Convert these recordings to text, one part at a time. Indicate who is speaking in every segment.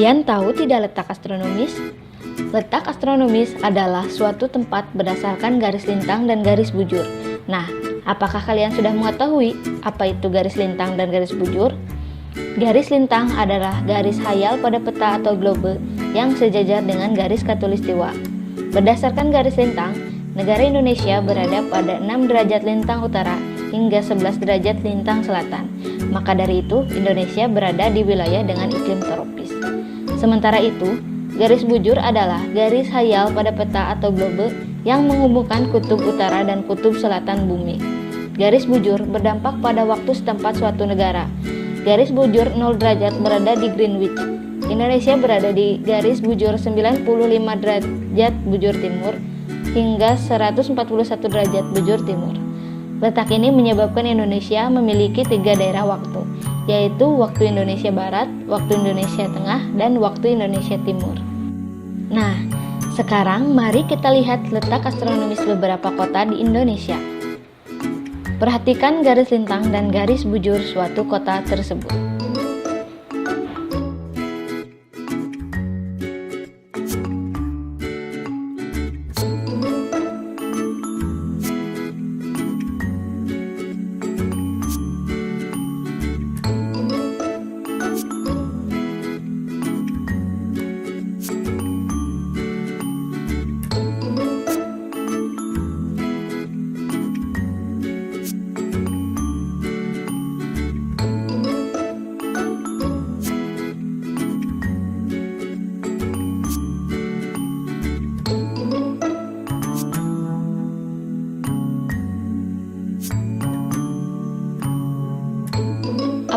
Speaker 1: Kalian tahu tidak letak astronomis? Letak astronomis adalah suatu tempat berdasarkan garis lintang dan garis bujur. Nah, apakah kalian sudah mengetahui apa itu garis lintang dan garis bujur? Garis lintang adalah garis hayal pada peta atau globe yang sejajar dengan garis khatulistiwa. Berdasarkan garis lintang, negara Indonesia berada pada 6 derajat lintang utara hingga 11 derajat lintang selatan. Maka dari itu, Indonesia berada di wilayah dengan iklim tropis. Sementara itu, garis bujur adalah garis hayal pada peta atau globe yang menghubungkan kutub utara dan kutub selatan bumi. Garis bujur berdampak pada waktu setempat suatu negara. Garis bujur 0 derajat berada di Greenwich. Indonesia berada di garis bujur 95 derajat bujur timur hingga 141 derajat bujur timur. Letak ini menyebabkan Indonesia memiliki 3 daerah waktu, yaitu waktu Indonesia Barat, waktu Indonesia Tengah, dan waktu Indonesia Timur. Nah, sekarang mari kita lihat letak astronomis beberapa kota di Indonesia. Perhatikan garis lintang dan garis bujur suatu kota tersebut.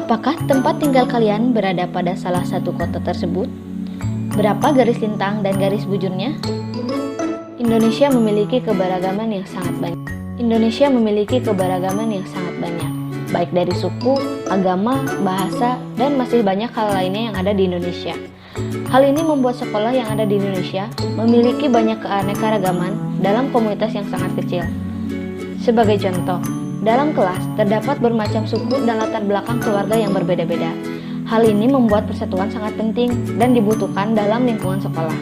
Speaker 1: Apakah tempat tinggal kalian berada pada salah satu kota tersebut? Berapa garis lintang dan garis bujurnya? Indonesia memiliki keberagaman yang sangat banyak. Baik dari suku, agama, bahasa, dan masih banyak hal lainnya yang ada di Indonesia. Hal ini membuat sekolah yang ada di Indonesia memiliki banyak keanekaragaman dalam komunitas yang sangat kecil. Sebagai contoh, dalam kelas terdapat bermacam suku dan latar belakang keluarga yang berbeda-beda. Hal ini membuat persatuan sangat penting dan dibutuhkan dalam lingkungan sekolah.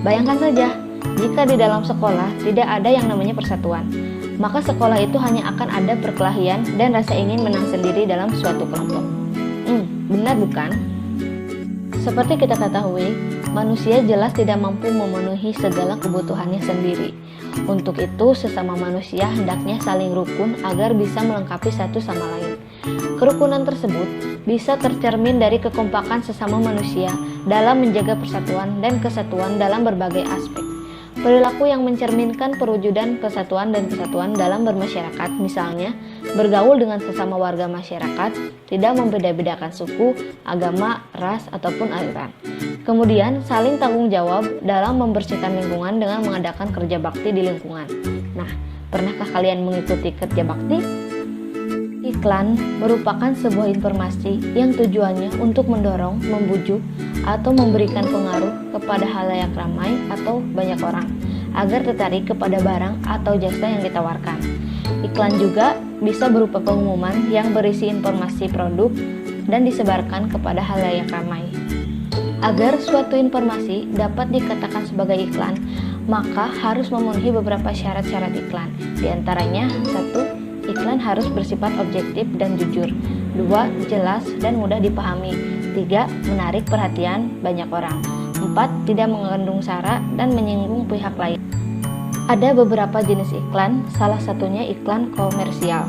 Speaker 1: Bayangkan saja, jika di dalam sekolah tidak ada yang namanya persatuan, maka sekolah itu hanya akan ada perkelahian dan rasa ingin menang sendiri dalam suatu kelompok. Benar bukan? Seperti kita ketahui, manusia jelas tidak mampu memenuhi segala kebutuhannya sendiri. Untuk itu, sesama manusia hendaknya saling rukun agar bisa melengkapi satu sama lain. Kerukunan tersebut bisa tercermin dari kekompakan sesama manusia dalam menjaga persatuan dan kesatuan dalam berbagai aspek. Perilaku yang mencerminkan perwujudan kesatuan dan kesatuan dalam bermasyarakat, misalnya bergaul dengan sesama warga masyarakat, tidak membeda-bedakan suku, agama, ras, ataupun aliran. Kemudian, saling tanggung jawab dalam membersihkan lingkungan dengan mengadakan kerja bakti di lingkungan. Nah, pernahkah kalian mengikuti kerja bakti? Iklan merupakan sebuah informasi yang tujuannya untuk mendorong, membujuk, atau memberikan pengaruh kepada halayak ramai atau banyak orang agar tertarik kepada barang atau jasa yang ditawarkan. Iklan juga bisa berupa pengumuman yang berisi informasi produk dan disebarkan kepada halayak ramai. Agar suatu informasi dapat dikatakan sebagai iklan, maka harus memenuhi beberapa syarat-syarat iklan. Di antaranya, 1. Iklan harus bersifat objektif dan jujur. 2. Jelas dan mudah dipahami. 3. Menarik perhatian banyak orang. 4. Tidak mengandung sara dan menyinggung pihak lain. Ada beberapa jenis iklan, salah satunya iklan komersial.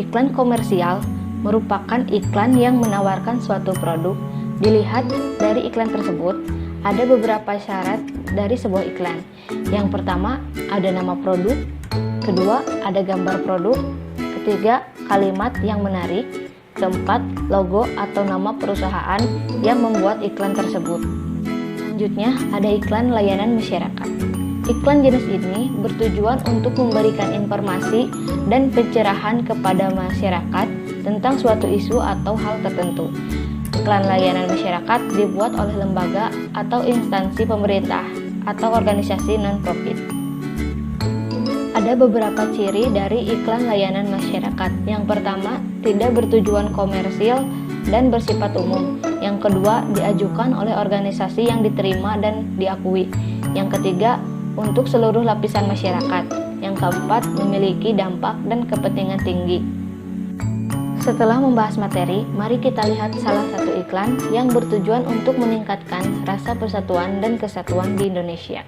Speaker 1: Iklan komersial merupakan iklan yang menawarkan suatu produk. Dilihat dari iklan tersebut, ada beberapa syarat dari sebuah iklan. Yang pertama, ada nama produk. Kedua, ada gambar produk. Ketiga, kalimat yang menarik. Keempat, logo atau nama perusahaan yang membuat iklan tersebut. Selanjutnya, ada iklan layanan masyarakat. Iklan jenis ini bertujuan untuk memberikan informasi dan pencerahan kepada masyarakat tentang suatu isu atau hal tertentu. Iklan layanan masyarakat dibuat oleh lembaga atau instansi pemerintah atau organisasi non-profit. Ada beberapa ciri dari iklan layanan masyarakat. Yang pertama, tidak bertujuan komersil dan bersifat umum. Yang Yang kedua, diajukan oleh organisasi yang diterima dan diakui. Yang ketiga, untuk seluruh lapisan masyarakat. Yang keempat, memiliki dampak dan kepentingan tinggi. Setelah membahas materi, mari kita lihat salah satu iklan yang bertujuan untuk meningkatkan rasa persatuan dan kesatuan di Indonesia.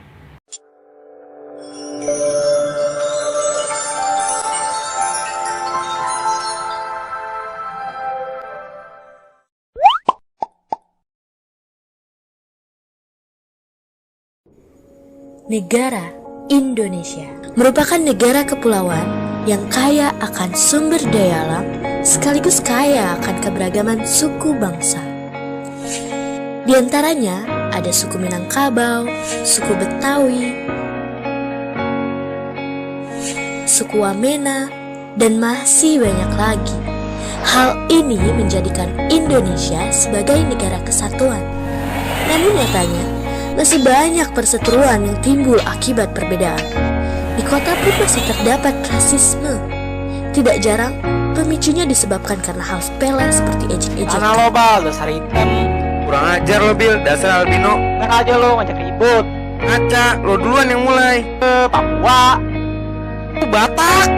Speaker 2: Negara Indonesia merupakan negara kepulauan yang kaya akan sumber daya alam sekaligus kaya akan keberagaman suku bangsa. Di antaranya ada suku Minangkabau, suku Betawi, suku Wamena, dan masih banyak lagi. Hal ini menjadikan Indonesia sebagai negara kesatuan. Namun nyatanya, masih banyak perseteruan yang timbul akibat perbedaan. Di kota pun masih terdapat rasisme. Tidak jarang, pemicunya disebabkan karena hal sepele seperti ejek-ejekan.
Speaker 3: Mana lo bal, dasar hitam.
Speaker 4: Kurang ajar lo Bil, dasar albino.
Speaker 3: Enak aja lo ngajak ribut.
Speaker 4: Ngaca, lo duluan yang mulai.
Speaker 3: Papua.
Speaker 4: Batak.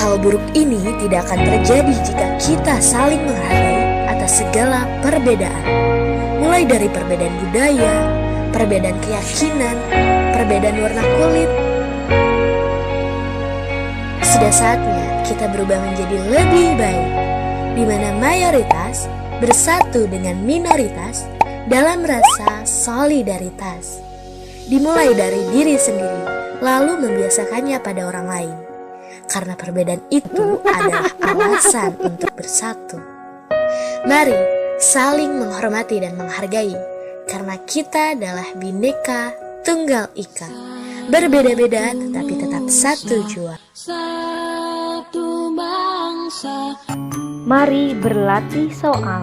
Speaker 2: Hal buruk ini tidak akan terjadi jika kita saling menghargai atas segala perbedaan. Mulai dari perbedaan budaya, perbedaan keyakinan, perbedaan warna kulit. Sudah saatnya kita berubah menjadi lebih baik, di mana mayoritas bersatu dengan minoritas dalam rasa solidaritas. Dimulai dari diri sendiri, lalu membiasakannya pada orang lain. Karena perbedaan itu adalah alasan untuk bersatu. Mari saling menghormati dan menghargai, karena kita adalah Bhinneka Tunggal Ika. Berbeda-beda tetapi tetap satu jua.
Speaker 5: Satu bangsa.
Speaker 1: Mari berlatih soal.